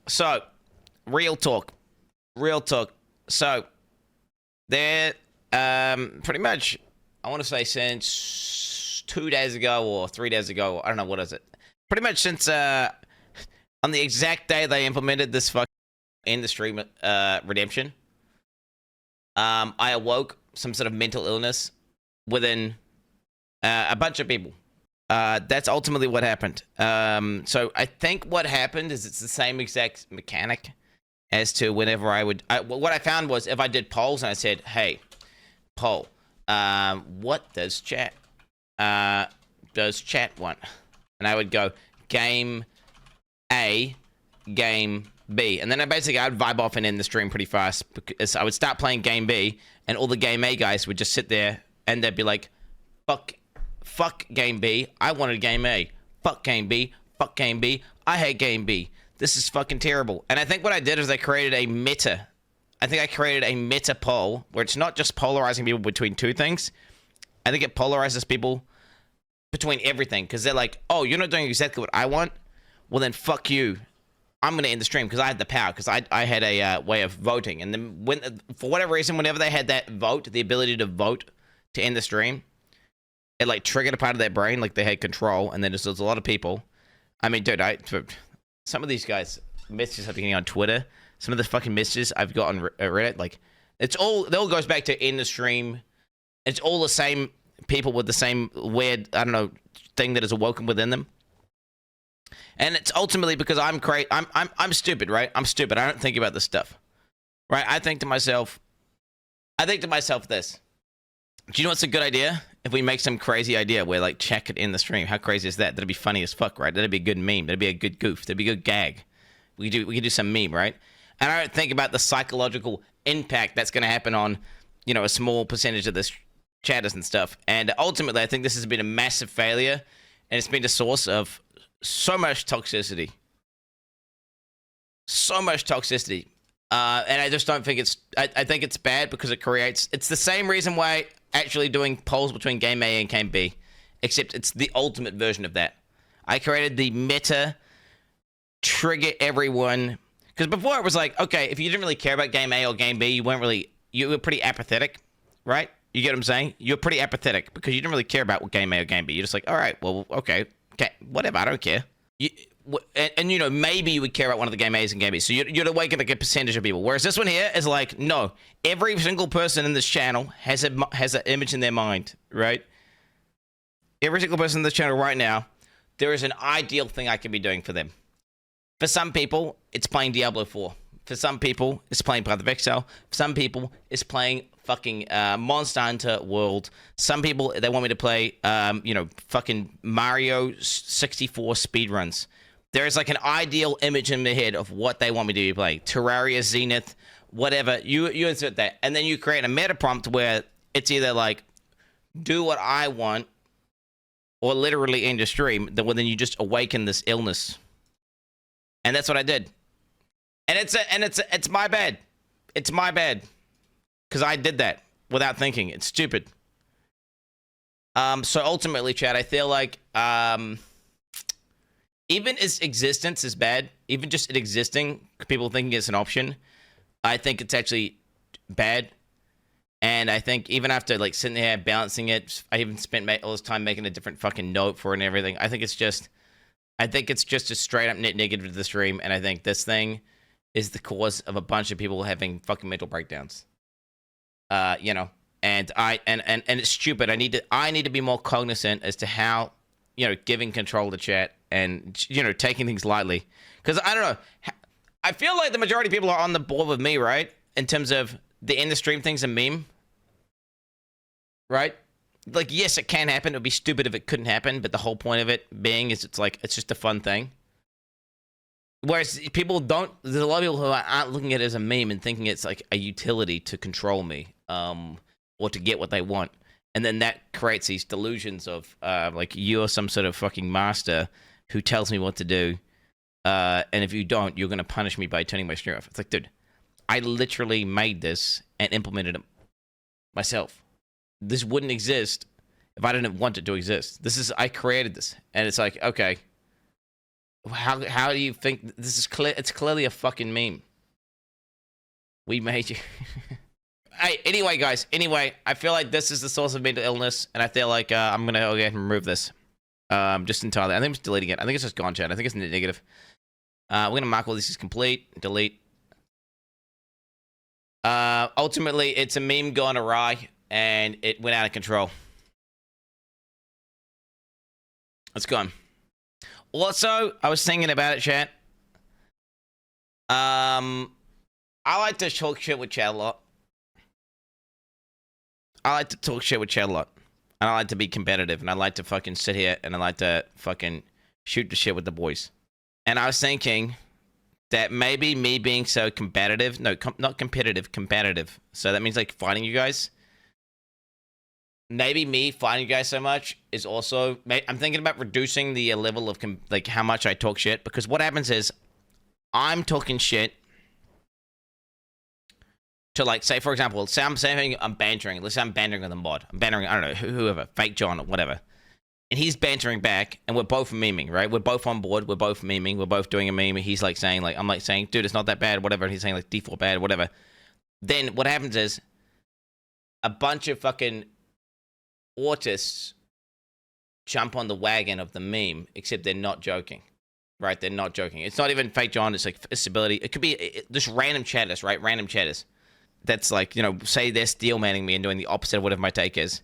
So, real talk. Real talk. So, there, pretty much, I want to say since 2 days ago or 3 days ago, I don't know, what is it? Pretty much since, on the exact day they implemented this fucking in the stream, redemption, I awoke some sort of mental illness within a bunch of people. That's ultimately what happened. So I think what happened is it's the same exact mechanic as to whenever what I found was if I did polls and I said, hey, poll, what does chat want? And I would go game A, game B. And then I'd vibe off and end the stream pretty fast because I would start playing game B and all the game A guys would just sit there and they'd be like, fuck game B. I wanted game A. Fuck game B. Fuck game B. I hate game B. This is fucking terrible. And I think what I did is I created a meta. I think I created a meta poll where it's not just polarizing people between two things. I think it polarizes people between everything because they're like, oh, you're not doing exactly what I want? Well, then fuck you. I'm going to end the stream because I had the power because I had a way of voting. And then for whatever reason, whenever they had that vote, the ability to vote to end the stream, it like triggered a part of their brain, like they had control, and then there's a lot of people. I mean, dude, some of these guys messages I've been getting on Twitter, some of the fucking messages I've got on Reddit, like it all goes back to in the stream. It's all the same people with the same weird, I don't know, thing that is awoken within them. And it's ultimately because I'm stupid, right? I'm stupid. I don't think about this stuff, right? I think to myself this. Do you know what's a good idea? If we make some crazy idea where like check it in the stream, how crazy is that? That'd be funny as fuck, right? That'd be a good meme. That'd be a good goof. That'd be a good gag. We could do some meme, right? And I don't think about the psychological impact that's going to happen on, you know, a small percentage of this chatters and stuff. And ultimately, I think this has been a massive failure, and it's been the source of so much toxicity. So much toxicity. And I just don't think I think it's bad because it's the same reason why actually doing polls between game A and game B, except it's the ultimate version of that. I created the meta, trigger everyone, because before it was like, okay, if you didn't really care about game A or game B, you were pretty apathetic, right? You get what I'm saying? You're pretty apathetic because you didn't really care about what game A or game B. You're just like, all right, well, okay, whatever, I don't care. And you know, maybe you would care about one of the game A's and game B's. So you'd awaken like a percentage of people. Whereas this one here is like, no, every single person in this channel has an image in their mind, right? Every single person in this channel right now, there is an ideal thing I could be doing for them. For some people, it's playing Diablo 4. For some people, it's playing Path of Exile. For some people, it's playing fucking Monster Hunter World. Some people, they want me to play, you know, fucking Mario 64 speedruns. There is like an ideal image in my head of what they want me to be playing. Terraria, Zenith, whatever. You insert that. And then you create a meta prompt where it's either like, do what I want, or literally end your stream. Then you just awaken this illness. And that's what I did. And it's my bad. It's my bad. Because I did that without thinking. It's stupid. So ultimately, Chad, I feel like even its existence is bad. Even just it existing, people thinking it's an option, I think it's actually bad. And I think even after like sitting there balancing it, I even spent all this time making a different fucking note for it and everything. I think it's just a straight up net negative to the stream. And I think this thing is the cause of a bunch of people having fucking mental breakdowns. You know, and it's stupid. I need to be more cognizant as to how, you know, giving control to chat and, you know, taking things lightly. Because I don't know, I feel like the majority of people are on the board with me, right? In terms of the end the stream thing's a meme, right? Like, yes, it can happen. It would be stupid if it couldn't happen. But the whole point of it being is it's just a fun thing. Whereas people don't, there's a lot of people who aren't looking at it as a meme and thinking it's like a utility to control me, or to get what they want. And then that creates these delusions of, like, you're some sort of fucking master who tells me what to do. And if you don't, you're going to punish me by turning my stream off. It's like, dude, I literally made this and implemented it myself. This wouldn't exist if I didn't want it to exist. I created this. And it's like, okay, How do you think this is clear? It's clearly a fucking meme. We made you. Hey, anyway, guys. Anyway, I feel like this is the source of mental illness, and I feel like I'm gonna go ahead and remove this. Just entirely. I think I'm just deleting it. I think it's just gone, chat. I think it's negative. We're gonna mark all this as complete. Delete. Ultimately, it's a meme gone awry, and it went out of control. It's gone. Also, I was thinking about it, chat. I like to talk shit with chat a lot. And I like to be competitive, and I like to fucking sit here, and I like to fucking shoot the shit with the boys. And I was thinking that maybe me being so competitive, not competitive, combative. So that means like fighting you guys. Maybe me fighting you guys so much is also, I'm thinking about reducing the level of like how much I talk shit, because what happens is I'm talking shit to, like, say for example, say I'm saying I'm bantering. Let's say I'm bantering with a mod. I'm bantering, I don't know, whoever, Fake John or whatever. And he's bantering back, and we're both memeing, right? We're both on board. We're both memeing. We're both doing a meme. He's like saying, like, I'm like saying, dude, it's not that bad, whatever. And he's saying like D4 bad, whatever. Then what happens is a bunch of fucking autists jump on the wagon of the meme, except they're not joking, right? They're not joking. It's not even Fake John. It's like stability. It could be just random chatters, right? Random chatters. That's like, you know, say they're steel manning me and doing the opposite of whatever my take is.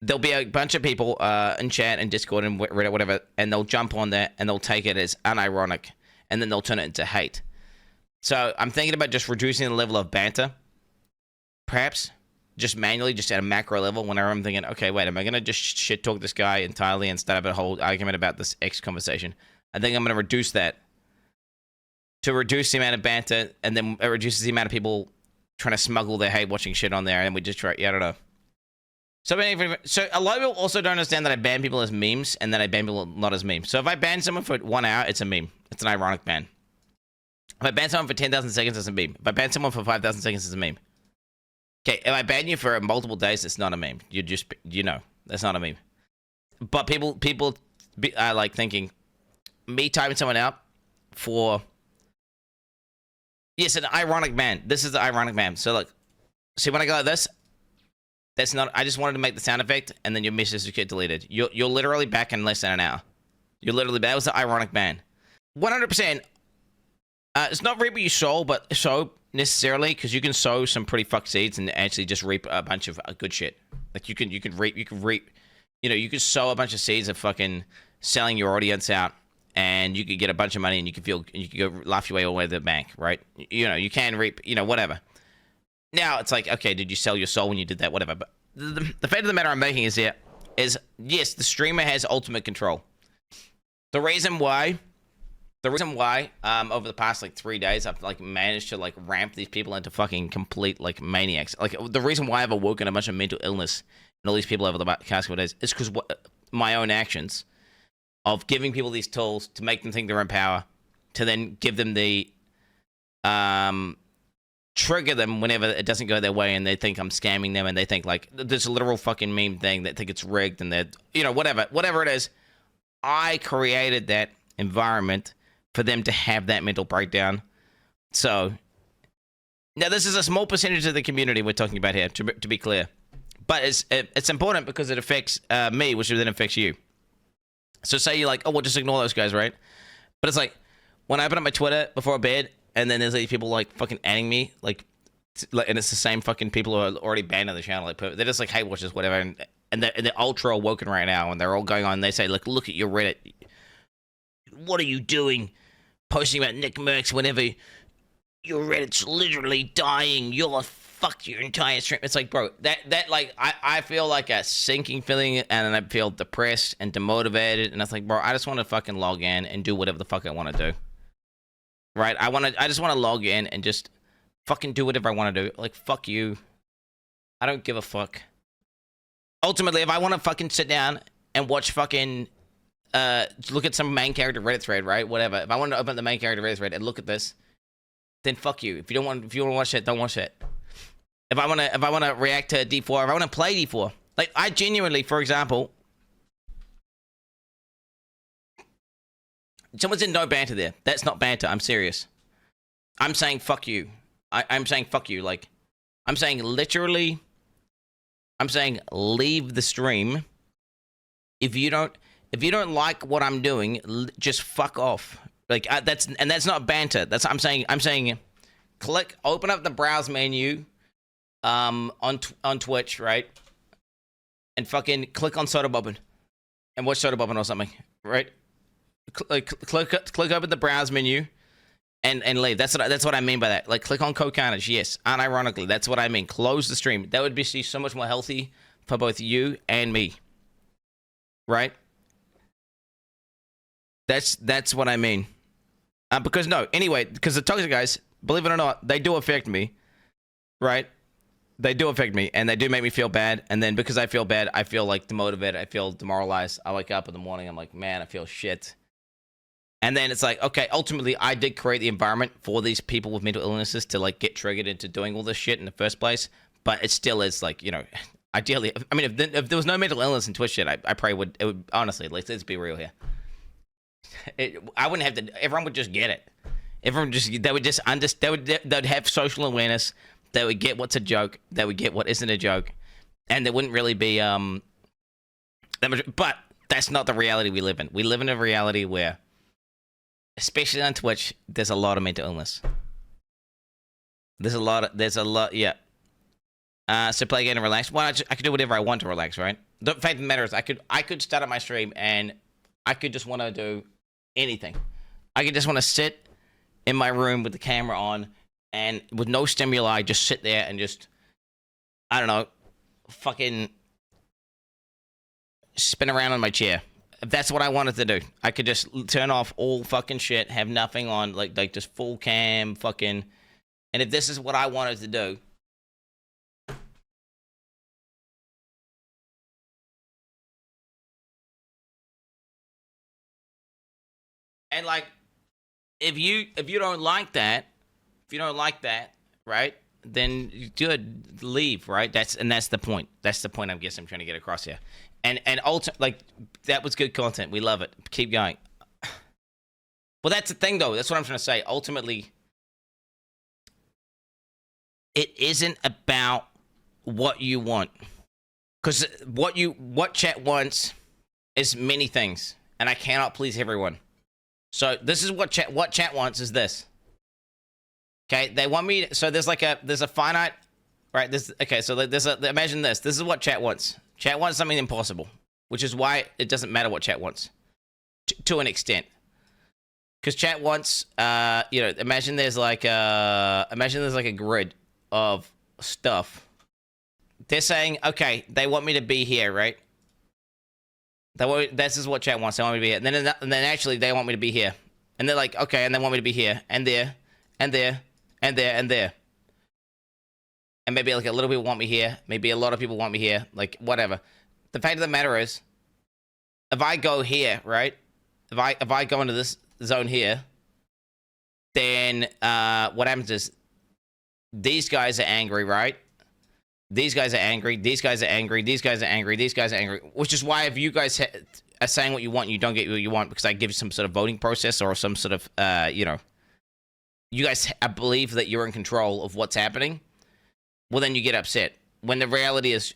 There'll be a bunch of people in chat and Discord and Reddit, whatever, and they'll jump on there and they'll take it as unironic, and then they'll turn it into hate. So I'm thinking about just reducing the level of banter, perhaps. Just manually, just at a macro level, whenever I'm thinking, okay, wait, am I going to just shit talk this guy entirely and start up a whole argument about this X conversation? I think I'm going to reduce that to reduce the amount of banter, and then it reduces the amount of people trying to smuggle their hate watching shit on there, and we just try, yeah, I don't know. So a lot of people also don't understand that I ban people as memes, and then I ban people not as memes. So if I ban someone for 1 hour, it's a meme. It's an ironic ban. If I ban someone for 10,000 seconds, it's a meme. If I ban someone for 5,000 seconds, it's a meme. Okay, if I ban you for multiple days, it's not a meme. You just, you know, that's not a meme. But people are like thinking, me typing someone out for, yes, an ironic ban. This is the ironic ban. So look, see when I go like this, that's not, I just wanted to make the sound effect, and then your message get deleted. You're literally back in less than an hour. You're literally back. That was the ironic ban. 100%. It's not reap what you sow, but sow necessarily, because you can sow some pretty fucked seeds and actually just reap a bunch of good shit. Like you can reap, you know, you could sow a bunch of seeds of fucking selling your audience out, and you could get a bunch of money, and you could go laugh your way all the way to the bank, right? You know, you can reap, you know, whatever. Now it's like, okay, did you sell your soul when you did that? Whatever. But the fact of the matter I'm making is yes, the streamer has ultimate control. The reason why over the past like 3 days I've like managed to like ramp these people into fucking complete like maniacs. Like the reason why I've awoken a bunch of mental illness in all these people over the past couple of days is because my own actions of giving people these tools to make them think they're in power, to then give them the trigger them whenever it doesn't go their way, and they think I'm scamming them, and they think like there's a literal fucking meme thing, they think it's rigged, and they're, you know, whatever it is. I created that environment for them to have that mental breakdown. So now this is a small percentage of the community we're talking about here, to be clear, but it's important because it affects me, which then affects you. So say you're like, oh, well, just ignore those guys, right? But it's like when I open up my Twitter before bed, and then there's like people like fucking adding me, like, and it's the same fucking people who are already banned on the channel. Like, they're just like hate watchers, whatever, and they're ultra awoken right now, and they're all going on. And they say, look at your Reddit. What are you doing? Posting about Nick Merckx whenever your Reddit's literally dying. You'll fuck your entire stream. It's like, bro, that like I feel like a sinking feeling, and I feel depressed and demotivated, and it's like, bro, I just want to fucking log in and do whatever the fuck I want to do. Right? I just want to log in and just fucking do whatever I want to do. Like, fuck you. I don't give a fuck. Ultimately, if I want to fucking sit down and watch fucking look at some main character Reddit thread, right? Whatever. If I want to open the main character Reddit thread and look at this, then fuck you. If you want to watch it, don't watch it. If I want to react to D4, if I want to play D4, like I genuinely, for example, Someone said no banter there. That's not banter. I'm serious. I'm saying fuck you. I'm saying fuck you. Like, I'm saying literally. I'm saying leave the stream. If you don't like what I'm doing, just fuck off. Like that's not banter. That's I'm saying. Open up the browse menu, on Twitch, right? And fucking click on Soda Bobbin, and watch Soda Bobbin or something, right? Click open the browse menu, and leave. That's what I mean by that. Like, click on Co-Carnage. Yes, unironically, that's what I mean. Close the stream. That would be so much more healthy for both you and me, right? That's what I mean. Because the toxic guys, believe it or not, they do affect me, right? They do affect me, and they do make me feel bad. And then because I feel bad, I feel like demotivated. I feel demoralized. I wake up in the morning, I'm like, man, I feel shit. And then it's like, okay, ultimately, I did create the environment for these people with mental illnesses to like get triggered into doing all this shit in the first place. But it still is like, you know, ideally, I mean, if there was no mental illness in Twitch shit, I probably would. It would honestly, let's be real here. I wouldn't have to. Everyone would just get it. Everyone they would just understand. They'd have social awareness. They would get what's a joke. They would get what isn't a joke, and there wouldn't really be that much. But that's not the reality we live in. We live in a reality where, especially on Twitch, there's a lot of mental illness. There's a lot. Yeah. So play again and relax. Well, I could do whatever I want to relax, right? The fact of the matter is, I could start up my stream and I could just want to do anything. I could just want to sit in my room with the camera on and with no stimuli, just sit there and just, I don't know, fucking spin around on my chair. If that's what I wanted to do, I could just turn off all fucking shit, have nothing on, like just full cam, fucking. And if this is what I wanted to do, and like, if you don't like that, right? Then you should leave, right? That's the point. That's the point I guess I'm trying to get across here. And like, that was good content. We love it. Keep going. Well, that's the thing, though. That's what I'm trying to say. Ultimately, it isn't about what you want, because what chat wants is many things, and I cannot please everyone. So this is what chat wants is this. Okay, they want me. So there's a finite, right? So imagine this. This is what chat wants. Chat wants something impossible, which is why it doesn't matter what chat wants, to an extent. Because chat wants, imagine there's like a grid of stuff. They're saying, okay, they want me to be here, right? This is what chat wants. They want me to be here. And then actually they want me to be here. And they're like, okay, and they want me to be here, and there, and there, and there, and there. And maybe like a little people want me here. Maybe a lot of people want me here. Like, whatever. The fact of the matter is, if I go here, right? If I go into this zone here, then what happens is these guys are angry, right? These guys are angry. These guys are angry. These guys are angry. These guys are angry. Which is why if you guys are saying what you want, you don't get what you want, because I give you some sort of voting process or some sort of, you guys believe that you're in control of what's happening. Well, then you get upset. When the reality is,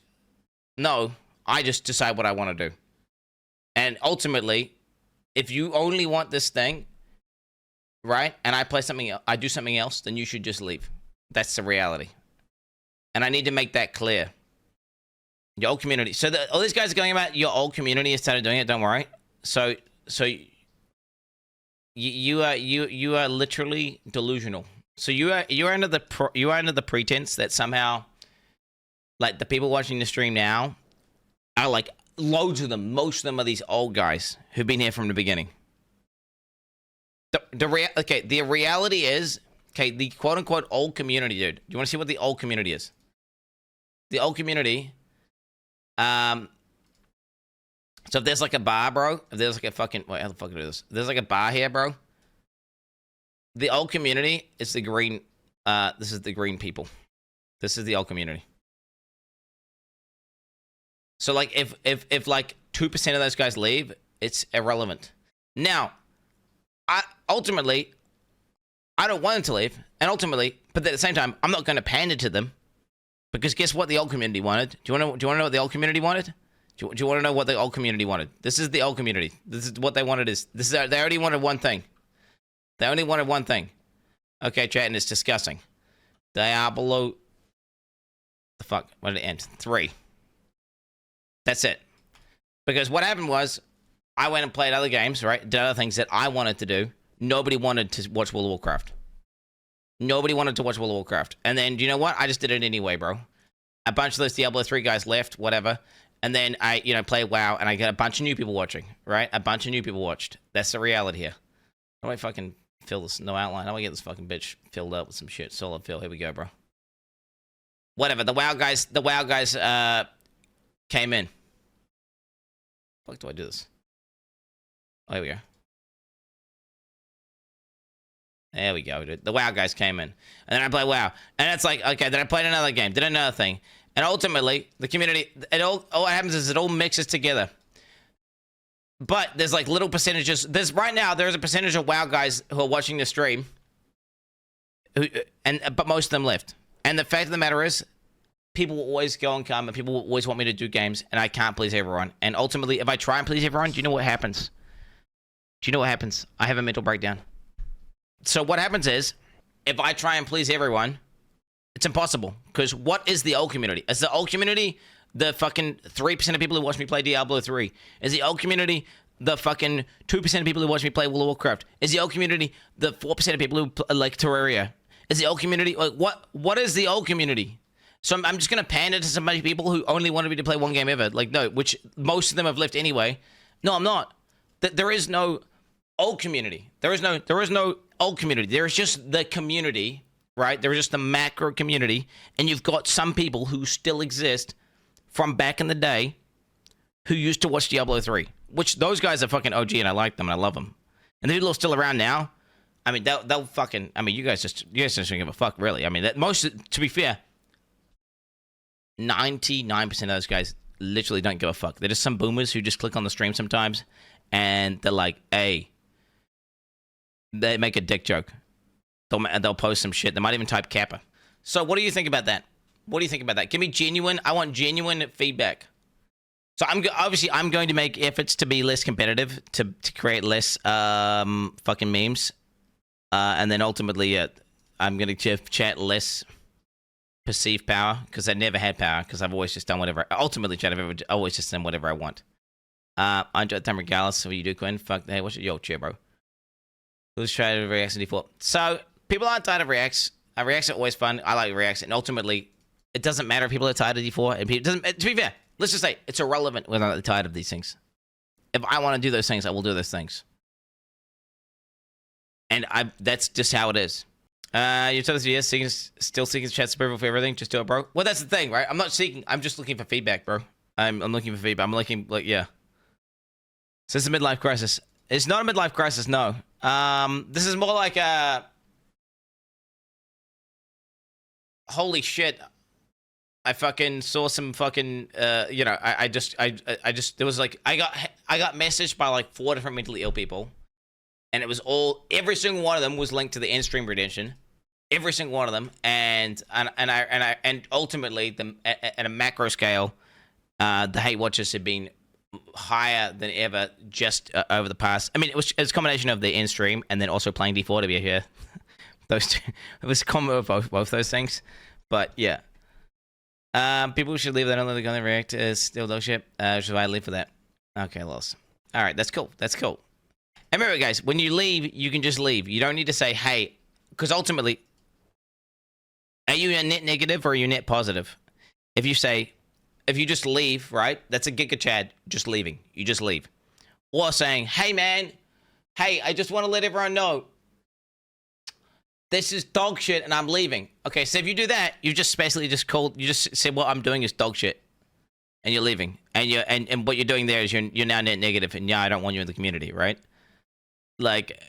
no, I just decide what I want to do. And ultimately, if you only want this thing, right, and I do something else, then you should just leave. That's the reality. And I need to make that clear. Your old community. So all these guys are going about your old community has started doing it. Don't worry. So you are literally delusional. So you are under the pretense that somehow, like, the people watching the stream now are like loads of them. Most of them are these old guys who've been here from the beginning. The reality is, okay, the quote unquote old community, dude. Do you want to see what the old community is? The old community, so if there's like a bar, bro, if there's like a fucking, wait, how the fuck do this? There's like a bar here, bro. The old community is the green, this is the green people. This is the old community. So like if like 2% of those guys leave, it's irrelevant. Now, ultimately, I don't want them to leave, and ultimately, but at the same time, I'm not going to pander to them, because guess what the old community wanted? Do you want to know what the old community wanted? Do you want to know what the old community wanted? This is the old community. This is what they wanted. They already wanted one thing. They only wanted one thing. Okay, chat, and it's disgusting. They are below. The fuck? When did it end? 3. That's it. Because what happened was, I went and played other games, right? Did other things that I wanted to do. Nobody wanted to watch World of Warcraft. Nobody wanted to watch World of Warcraft. And then, do you know what? I just did it anyway, bro. A bunch of those Diablo 3 guys left, whatever. And then I, played WoW, and I got a bunch of new people watching, right? A bunch of new people watched. That's the reality here. How do I fucking fill this? No outline. How do I get this fucking bitch filled up with some shit? Solid fill. Here we go, bro. Whatever. The WoW guys came in. Fuck do I do this? Oh, here we go. There we go, dude. The WoW guys came in. And then I played WoW. And it's like, okay, then I played another game, did another thing. And ultimately, the community, all what happens is it all mixes together. But there's like little percentages. Right now, there's a percentage of WoW guys who are watching the stream. But most of them left. And the fact of the matter is, people will always go and come, and people will always want me to do games, and I can't please everyone. And ultimately, if I try and please everyone, do you know what happens? Do you know what happens? I have a mental breakdown. So what happens is, if I try and please everyone, it's impossible. Because what is the old community? Is the old community the fucking 3% of people who watch me play Diablo 3? Is the old community the fucking 2% of people who watch me play World of Warcraft? Is the old community the 4% of people who like Terraria? Is the old community, like, what is the old community? So I'm just going to pander to so many people who only wanted me to play one game ever. Like, no, which most of them have left anyway. No, I'm not. There is no old community. There is no old community. There is just the community, right? There is just the macro community. And you've got some people who still exist from back in the day who used to watch Diablo 3. Which those guys are fucking OG, and I like them, and I love them. And the people who are still around now, I mean, they'll fucking, I mean, you guys just don't give a fuck, really. I mean, to be fair, 99% of those guys literally don't give a fuck. They're just some boomers who just click on the stream sometimes, and they're like, hey, they make a dick joke. They'll post some shit. They might even type Kappa. So what do you think about that? What do you think about that? Give me I want genuine feedback. So obviously I'm going to make efforts to be less competitive, to create less fucking memes. And then ultimately, I'm going to chat less perceived power, because I never had power, because I've always just done whatever. Ultimately, chat, I've always just done whatever I want. I enjoy the time regardless of what you do, Quinn. Fuck, hey, what's your chair, bro? Who's trying to react to default? So, people aren't tired of reacts. Reacts are always fun. I like reacts, and ultimately, it doesn't matter if people are tired of D4. And to be fair, let's just say, it's irrelevant whether or not they're tired of these things. If I want to do those things, I will do those things. And that's just how it is. You told us yes, still seeking chat approval for everything. Just do it, bro. Well, that's the thing, right? I'm not seeking. I'm just looking for feedback, bro. I'm looking for feedback. I'm looking, like, yeah. So it's a midlife crisis. It's not a midlife crisis, no. This is more like a... Holy shit. I fucking saw some fucking, I just, there was like, I got messaged by like 4 different mentally ill people. And it was every single one of them was linked to the end stream redemption. Every single one of them. And ultimately, at a macro scale, the hate watches have been higher than ever just over the past. I mean, it was a combination of the end stream and then also playing D4 to be here. Those two, it was a combo of both those things. But yeah. People should leave that on the gun react is still dog shit. Should I leave for that? Okay, loss. Alright, that's cool. That's cool. And remember, guys, when you leave, you can just leave. You don't need to say, hey, because ultimately, are you a net negative or are you net positive? If you just leave, right, that's a giga chad, just leaving. You just leave. Or saying, hey, man, hey, I just want to let everyone know, this is dog shit and I'm leaving. Okay, so if you do that, you just basically you just said what I'm doing is dog shit. And you're leaving. And what you're doing there is you're now net negative, and yeah, I don't want you in the community, right? Like,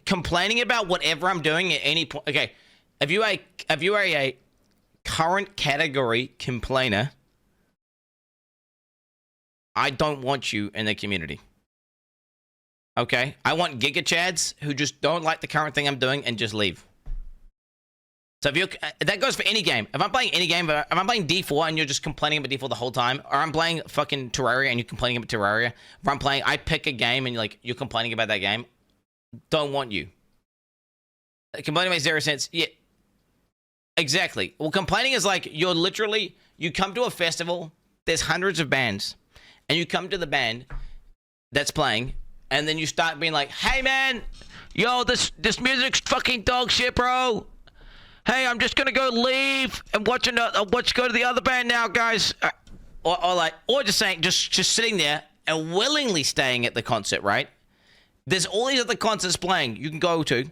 complaining about whatever I'm doing at any point. Okay, if you are a current category complainer, I don't want you in the community. Okay? I want Giga Chads who just don't like the current thing I'm doing and just leave. So if you that goes for any game. If I'm playing any game, if I'm playing D4 and you're just complaining about D4 the whole time, or I'm playing fucking Terraria and you're complaining about Terraria, if I'm playing, I pick a game and you're complaining about that game, don't want you. Complaining makes zero sense. Yeah, exactly. Well, complaining is like you come to a festival, there's hundreds of bands, and you come to the band that's playing, and then you start being like, hey man, yo, this music's fucking dog shit, bro. Hey, I'm just gonna go leave and go to the other band now, guys. Or just saying, just sitting there and willingly staying at the concert, right? There's all these other concerts playing you can go to,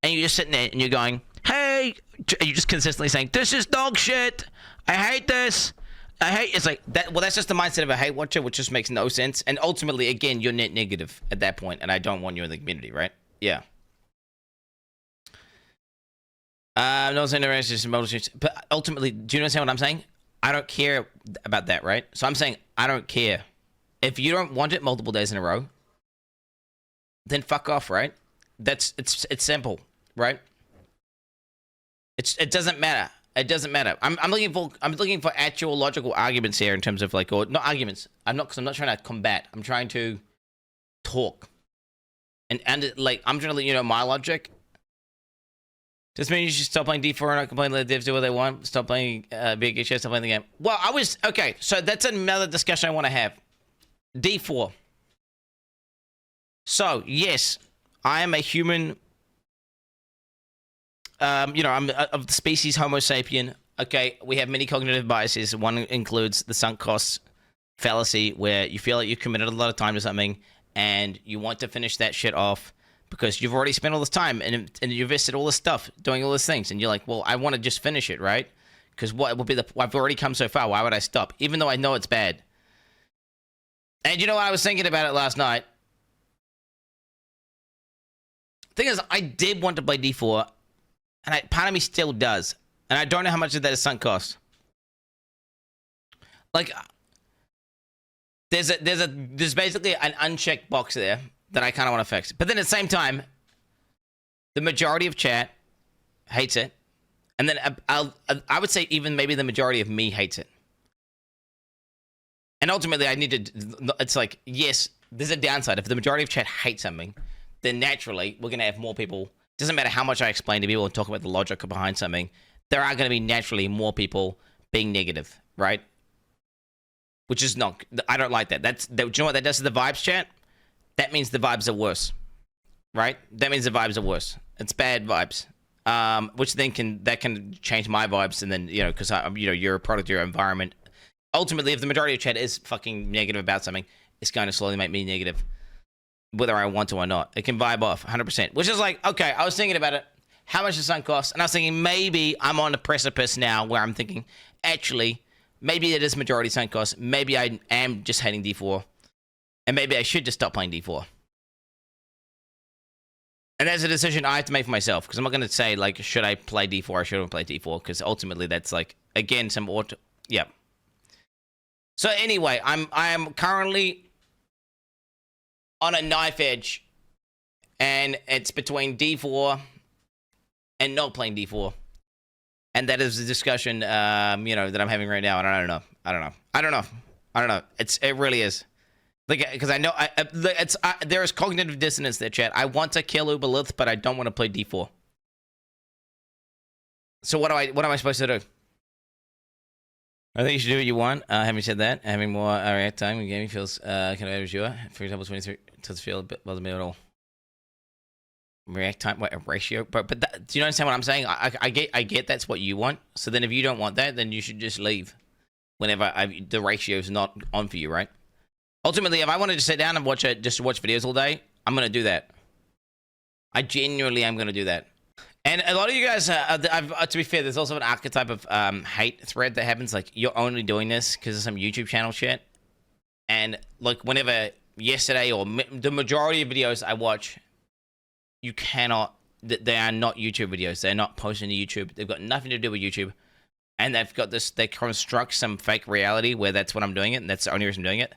and you're just sitting there and you're going, hey, and you're just consistently saying, this is dog shit. I hate this. It's like that. Well, that's just the mindset of a hate watcher, which just makes no sense. And ultimately, again, you're net negative at that point, and I don't want you in the community, right? Yeah. No saying but ultimately, do you understand what I'm saying? I don't care about that, right? So I'm saying I don't care. If you don't want it multiple days in a row, then fuck off, right? It's simple, right? It doesn't matter. It doesn't matter. I'm looking for actual logical arguments here in terms of like, or not arguments. I'm not trying to combat. I'm trying to talk, and like I'm trying to let you know my logic. This means you should stop playing D4 and not complain, let the devs do what they want. Stop playing big issues, stop playing the game. Well, okay, so that's another discussion I want to have. D4. So, yes, I am a human, I'm of the species Homo sapien. Okay, we have many cognitive biases. One includes the sunk cost fallacy, where you feel like you've committed a lot of time to something, and you want to finish that shit off, because you've already spent all this time and you invested all this stuff doing all these things. And you're like, well, I want to just finish it, right? Because what would be I've already come so far. Why would I stop? Even though I know it's bad. And you know what? I was thinking about it last night. Thing is, I did want to play D4. And part of me still does. And I don't know how much of that is sunk cost. Like, there's basically an unchecked box there that I kind of want to fix. But then at the same time, the majority of chat hates it. And then I would say even maybe the majority of me hates it. And ultimately, it's like, yes, there's a downside. If the majority of chat hates something, then naturally, we're going to have more people. Doesn't matter how much I explain to people and talk about the logic behind something, there are going to be naturally more people being negative, right? Which is not, I don't like that. Do you know what that does to the vibes, chat? That means the vibes are worse, right? That means the vibes are worse. It's bad vibes, which then can change my vibes, and then because you're a product of your environment. Ultimately, if the majority of chat is fucking negative about something, it's going to slowly make me negative, whether I want to or not. It can vibe off 100%, which is like, okay, I was thinking about it. How much does sunk cost? And I was thinking maybe I'm on the precipice now where I'm thinking, actually, maybe it is majority sunk cost. Maybe I am just hating D4. And maybe I should just stop playing D4. And that's a decision I have to make for myself. Because I'm not going to say, like, should I play D4 or shouldn't play D4? Because ultimately that's, like, again, yeah. So anyway, I'm currently on a knife edge. And it's between D4 and not playing D4. And that is the discussion, that I'm having right now. And I don't know. It really is. Like, because I know there is cognitive dissonance there, chat. I want to kill Uberlith, but I don't want to play D4. So what am I supposed to do? I think you should do what you want. Having said that, having more react time in gaming feels kind of sure. For example, 23 does feel a bit bothers me at all. React time, what a ratio, but do you understand what I'm saying? I get that's what you want. So then, if you don't want that, then you should just leave. Whenever the ratio is not on for you, right? Ultimately, if I wanted to sit down and watch videos all day, I'm going to do that. I genuinely am going to do that. And a lot of you guys, to be fair, there's also an archetype of hate thread that happens. Like, you're only doing this because of some YouTube channel shit. And, like, whenever yesterday or the majority of videos I watch, you cannot, they are not YouTube videos. They're not posting to YouTube. They've got nothing to do with YouTube. And they've got this, they construct some fake reality where that's what I'm doing it, and that's the only reason I'm doing it.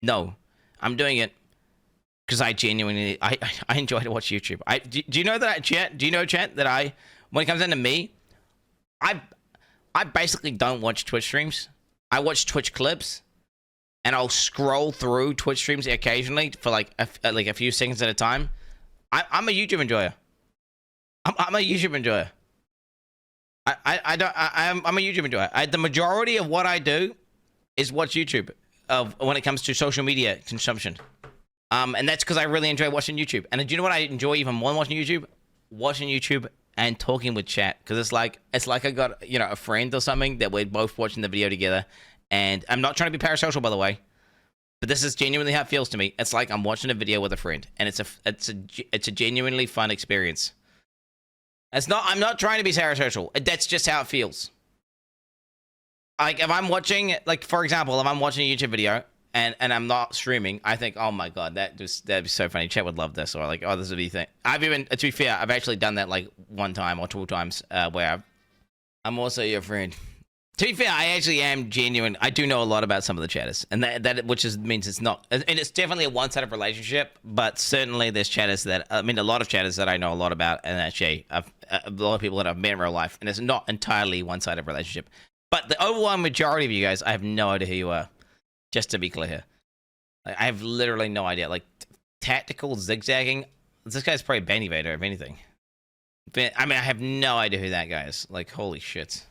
No, I'm doing it because I genuinely I enjoy to watch YouTube. Do you know that, chat? Do you know, chat, that when it comes down to me, I basically don't watch Twitch streams. I watch Twitch clips, and I'll scroll through Twitch streams occasionally for like a few seconds at a time. I'm a YouTube enjoyer. I'm a YouTube enjoyer. I'm a YouTube enjoyer. The majority of what I do is watch YouTube when it comes to social media consumption. And that's because I really enjoy watching YouTube. And do you know what I enjoy even more than watching YouTube? Watching YouTube and talking with chat, because it's like I got a friend or something that we're both watching the video together. And I'm not trying to be parasocial, by the way, but this is genuinely how it feels to me. It's like I'm watching a video with a friend, and it's a genuinely fun experience. I'm not trying to be parasocial. That's just how it feels. Like if I'm watching, like for example, if I'm watching a YouTube video and I'm not streaming, I think, oh my god, that'd be so funny. Chat would love this, or like, oh, this would be thing. I've even, to be fair, I've actually done that like one time or two times where I'm also your friend. To be fair, I actually am genuine. I do know a lot about some of the chatters, and that means it's not, and it's definitely a one-sided relationship. But certainly, there's chatters that a lot of chatters that I know a lot about, and actually, a lot of people that I've met in real life, and it's not entirely one-sided relationship. But the overwhelming majority of you guys, I have no idea who you are. Just to be clear here, like, I have literally no idea. Like tactical zigzagging, this guy's probably Benny Vader, if anything. But, I mean, I have no idea who that guy is. Like, holy shit.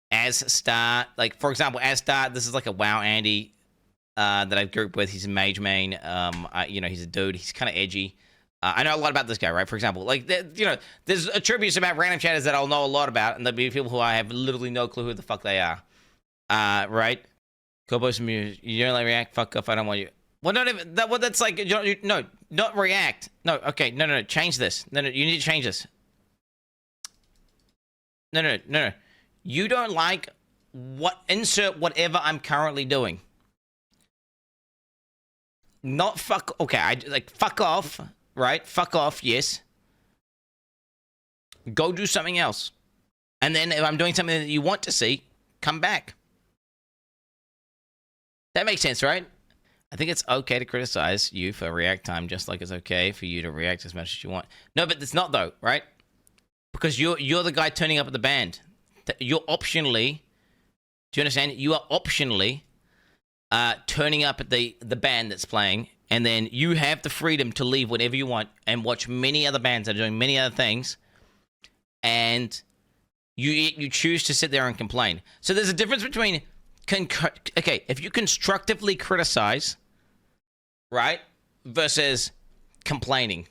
As Star, like for example, As Star, this is like a WoW Andy that I've grouped with. He's a mage main. He's a dude. He's kind of edgy. I know a lot about this guy, right? For example, like there's attributes about random chatters that I'll know a lot about, and there'll be people who I have literally no clue who the fuck they are. Right? Go post some music. You don't like react. Fuck off. I don't want you. Well, not even that. Well, that's like no, not react. No, okay, no. Change this. No. You need to change this. No. You don't like insert whatever I'm currently doing. Not fuck. Okay, I like fuck off. Right? Fuck off. Yes. Go do something else. And then if I'm doing something that you want to see, come back. That makes sense, right? I think it's okay to criticize you for react time, just like it's okay for you to react as much as you want. No, but it's not though, right? Because you're the guy turning up at the band. You're optionally, do you understand? You are optionally turning up at the band that's playing, and then you have the freedom to leave whenever you want and watch many other bands that are doing many other things, and you choose to sit there and complain. So there's a difference between if you constructively criticize, right, versus complaining.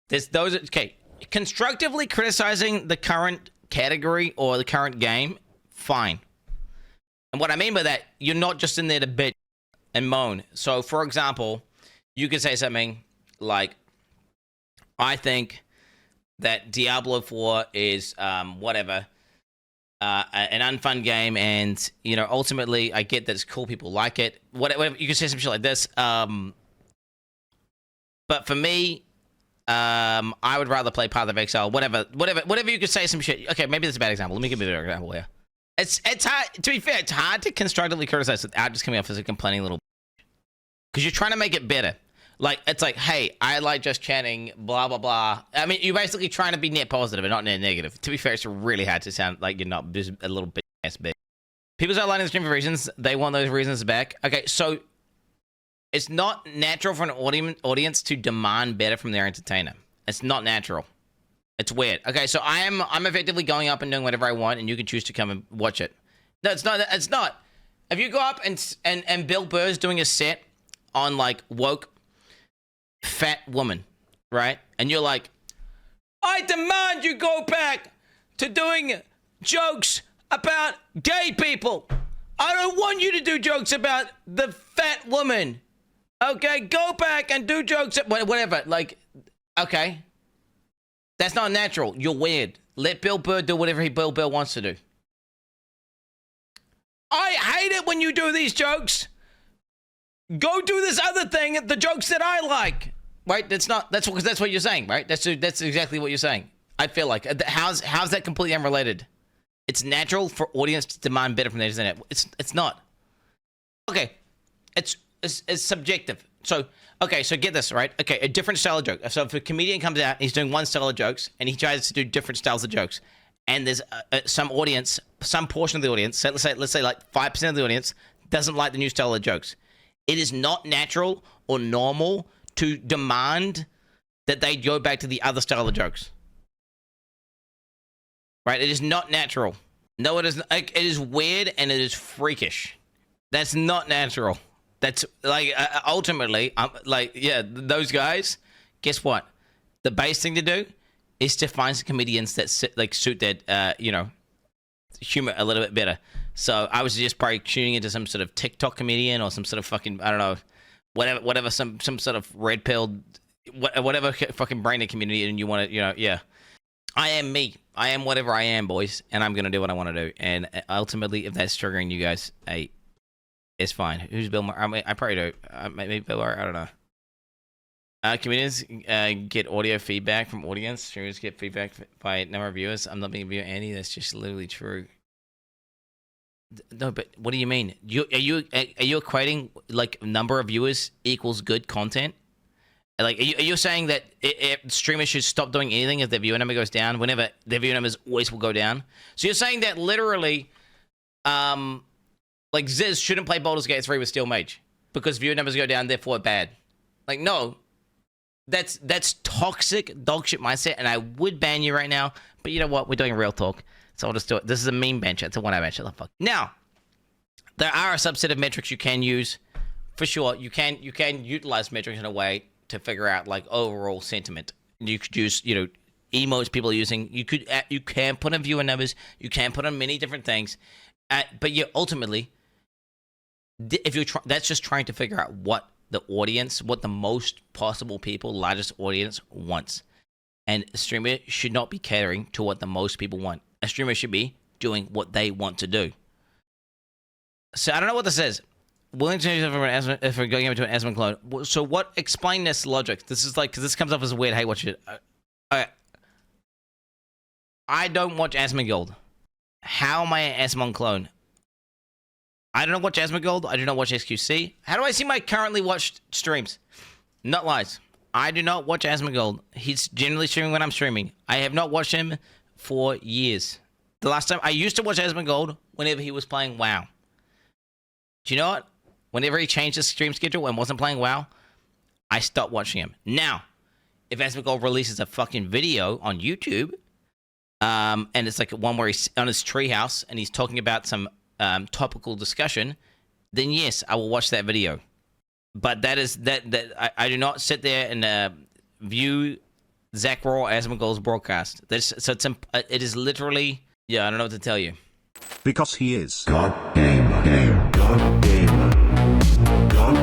There's those. Okay, constructively criticizing the current category or the current game, fine. And what I mean by that, you're not just in there to bitch and moan. So, for example, you could say something like, I think that Diablo 4 is an unfun game, and ultimately I get that it's cool, people like it, whatever. You can say some shit like this, but for me, I would rather play Path of Exile, whatever you could say some shit. Okay, maybe that's a bad example. Let me give you a better example here. It's hard, to be fair, it's hard to constructively criticize without just coming off as a complaining little, because you're trying to make it better. Like, it's like, hey, I like just chatting, blah, blah, blah. I mean, you're basically trying to be net positive and not net negative. To be fair, it's really hard to sound like you're not just a little bit ass bitch. People start liking the stream for reasons. They want those reasons back. Okay, so it's not natural for an audience to demand better from their entertainer. It's not natural. It's weird. Okay, so I'm effectively going up and doing whatever I want, and you can choose to come and watch it. No, it's not. It's not. If you go up and Bill Burr's doing a set on like woke fat woman, right? And you're like, I demand you go back to doing jokes about gay people. I don't want you to do jokes about the fat woman. Okay, go back and do jokes, whatever. Like, okay. That's not natural. You're weird. Let Bill Burr do whatever Bill Burr wants to do. I hate it when you do these jokes. Go do this other thing, the jokes that I like. Right? That's what you're saying, right? That's exactly what you're saying. I feel like. How's that completely unrelated? It's natural for audience to demand better from the internet. It's not. Okay. It's subjective. So, okay, so get this, right? Okay, a different style of joke. So if a comedian comes out, he's doing one style of jokes, and he tries to do different styles of jokes, and there's some audience, some portion of the audience, so let's say like 5% of the audience doesn't like the new style of jokes. It is not natural or normal to demand that they go back to the other style of jokes. Right? It is not natural. No, it isn't. Like, it is weird and it is freakish. That's not natural. That's like ultimately, like, yeah, those guys. Guess what? The base thing to do is to find some comedians that suit their, humor a little bit better. So I was just probably tuning into some sort of TikTok comedian or some sort of fucking, I don't know, whatever, some sort of red pilled, whatever fucking brain community, and you want to, yeah. I am me. I am whatever I am, boys, and I'm gonna do what I want to do. And ultimately, if that's triggering you guys, hey, it's fine. Who's Bill Murray? I mean, I probably do. Maybe Bill Murray. I don't know. Comedians get audio feedback from audience. Streamers get feedback by number of viewers. I'm not being a viewer, Andy. That's just literally true. No, but what do you mean? Are you equating like number of viewers equals good content? Like, are you saying that streamers should stop doing anything if their viewer number goes down? Whenever their viewer numbers always will go down. So you're saying that literally, like Ziz shouldn't play Baldur's Gate 3 with Steel Mage because viewer numbers go down, therefore bad. Like, no, that's toxic dogshit mindset, and I would ban you right now. But you know what? We're doing real talk, so I'll just do it. This is a meme bench. It's a one-hour bench. What the fuck? Now, there are a subset of metrics you can use for sure. You can utilize metrics in a way to figure out like overall sentiment. You could use, emotes people are using. You can put on viewer numbers. You can put on many different things. But yeah, ultimately, if you're that's just trying to figure out what the audience, what the most possible people, largest audience wants. And a streamer should not be catering to what the most people want. A streamer should be doing what they want to do. So I don't know what this is. Willing to change if we're going into an Asmon clone. So what? Explain this logic. This is like, because this comes off as a weird, hey, watch it. I don't watch Asmongold. How am I an Asmon clone? I don't watch Asmongold. I do not watch SQC. How do I see my currently watched streams? Not lies. I do not watch Asmongold. He's generally streaming when I'm streaming. I have not watched him for years. The last time I used to watch Asmongold whenever he was playing WoW. Do you know what? Whenever he changed his stream schedule and wasn't playing WoW, I stopped watching him. Now, if Asmongold releases a fucking video on YouTube, and it's like one where he's on his treehouse and he's talking about some topical discussion, then yes, I will watch that video. But that is that I do not sit there and view Zach Raw Asmongold's broadcast. It is literally, yeah, I don't know what to tell you. Because he is God Gamer. God Gamer. God